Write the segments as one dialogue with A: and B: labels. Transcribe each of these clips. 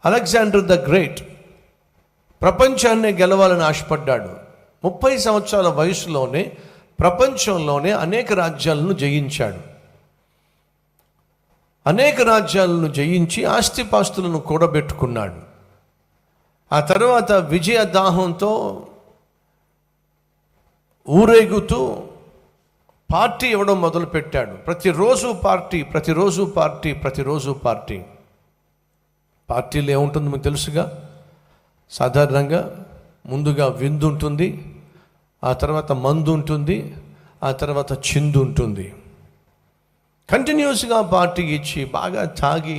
A: Alexander the great ప్రపంచాన్ని గెలవాలని ఆశపడ్డాడు. 30 సంవత్సరాల వయసులోనే ప్రపంచంలోనే అనేక రాజ్యాలను జయించాడు. అనేక రాజ్యాలను జయించి ఆస్తిపాస్తులను కూడబెట్టుకున్నాడు. ఆ తర్వాత విజయ దాహంతో ఊరేగుతూ పార్టీ ఇవ్వడం మొదలుపెట్టాడు. ప్రతిరోజు పార్టీ. పార్టీలో ఏముంటుంది మీకు తెలుసుగా. సాధారణంగా ముందుగా విందు ఉంటుంది, ఆ తర్వాత మందు ఉంటుంది, ఆ తర్వాత చిందు ఉంటుంది. కంటిన్యూస్గా పార్టీ ఇచ్చి బాగా తాగి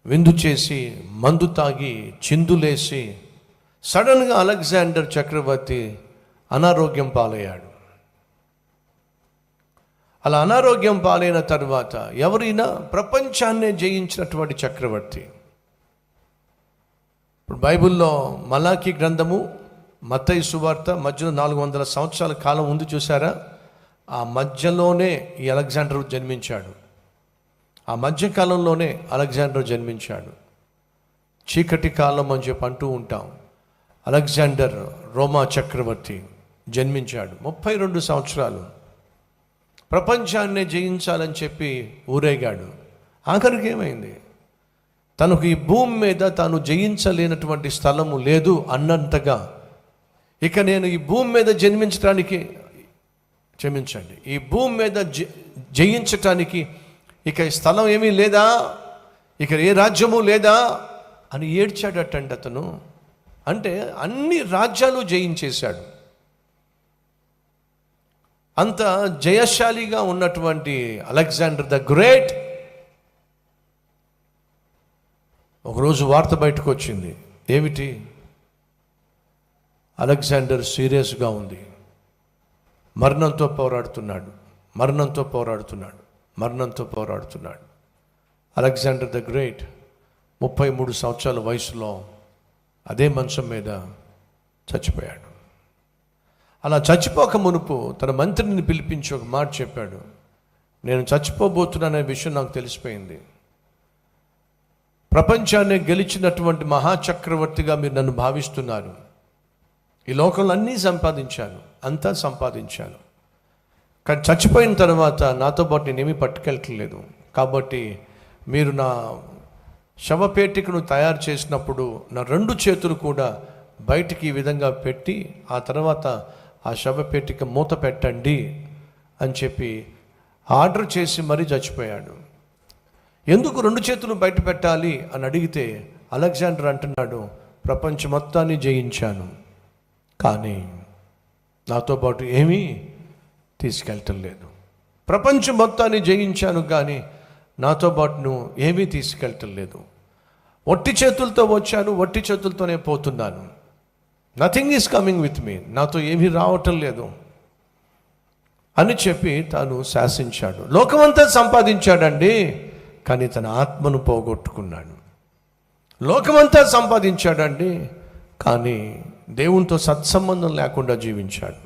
A: విందు చేసి మందు తాగి చిందులేసి సడన్గా అలెగ్జాండర్ చక్రవర్తి అనారోగ్యం పాలయ్యాడు. అలా అనారోగ్యం పాలైన తర్వాత ఎవరైనా ప్రపంచాన్నే జయించినటువంటి చక్రవర్తి. ఇప్పుడు బైబిల్లో మలాకీ గ్రంథము, మత్తయి సువార్త మధ్యలో 400 సంవత్సరాల కాలం ఉంది చూసారా. ఆ మధ్యలోనే ఈ అలెగ్జాండర్ జన్మించాడు. ఆ మధ్యకాలంలోనే అలెగ్జాండర్ జన్మించాడు. చీకటి కాలం అని చెప్పి అంటూ ఉంటాం. అలెగ్జాండర్ రోమా చక్రవర్తి జన్మించాడు. 32 సంవత్సరాలు ప్రపంచాన్నే జయించాలని చెప్పి ఊరేగాడు. ఆఖరికి ఏమైంది? తనకు ఈ భూమి మీద తాను జయించలేనటువంటి స్థలము లేదు అన్నంతగా, ఇక నేను ఈ భూమి మీద జన్మించడానికి, క్షమించండి, ఈ భూమి మీద జయించటానికి ఇక ఈ స్థలం ఏమీ లేదా, ఇక ఏ రాజ్యము లేదా అని ఏడ్చాడటండి అతను. అంటే అన్ని రాజ్యాలు జయించేశాడు. అంత జయశాలిగా ఉన్నటువంటి అలెగ్జాండర్ ద గ్రేట్ ఒకరోజు వార్త బయటకు వచ్చింది. ఏమిటి? అలెగ్జాండర్ సీరియస్గా ఉంది, మరణంతో పోరాడుతున్నాడు. అలెగ్జాండర్ ద గ్రేట్ 33 సంవత్సరాల వయసులో అదే మంచం మీద చచ్చిపోయాడు. అలా చచ్చిపోక మునుపు తన మంత్రిని పిలిపించి ఒక మాట చెప్పాడు. నేను చచ్చిపోబోతున్నాననే విషయం నాకు తెలిసిపోయింది. ప్రపంచాన్ని గెలిచినటువంటి మహాచక్రవర్తిగా మీరు నన్ను భావిస్తున్నారు. ఈ లోకంలో అంతా సంపాదించాను, కానీ చచ్చిపోయిన తర్వాత నాతో పాటు నేనేమీ పట్టుకెళ్ళట్లేదు. కాబట్టి మీరు నా శవపేటికను తయారు చేసినప్పుడు నా 2 చేతులు కూడా బయటికి ఈ విధంగా పెట్టి ఆ తర్వాత ఆ శవపేటిక మూత పెట్టండి అని చెప్పి ఆర్డర్ చేసి మరీ చచ్చిపోయాడు. ఎందుకు 2 చేతులు బయట పెట్టాలి అని అడిగితే అలెగ్జాండర్ అంటున్నాడు, ప్రపంచం మొత్తాన్ని జయించాను, కానీ నాతో పాటు ఏమీ తీసుకెళ్ళటం లేదు. ప్రపంచం మొత్తాన్ని జయించాను కానీ నాతో పాటు నువ్వు ఏమీ తీసుకెళ్ళటం లేదు. ఒట్టి చేతులతో వచ్చాను, ఒట్టి చేతులతోనే పోతున్నాను. Nothing is coming with me, నాతో ఏమీ రావటం లేదు అని చెప్పి తాను శాసించాడు. లోకమంతా సంపాదించాడండి, కానీ తన ఆత్మను పోగొట్టుకున్నాడు. లోకమంతా సంపాదించాడండి, కానీ దేవునితో సత్సంబంధం లేకుండా జీవించాడు.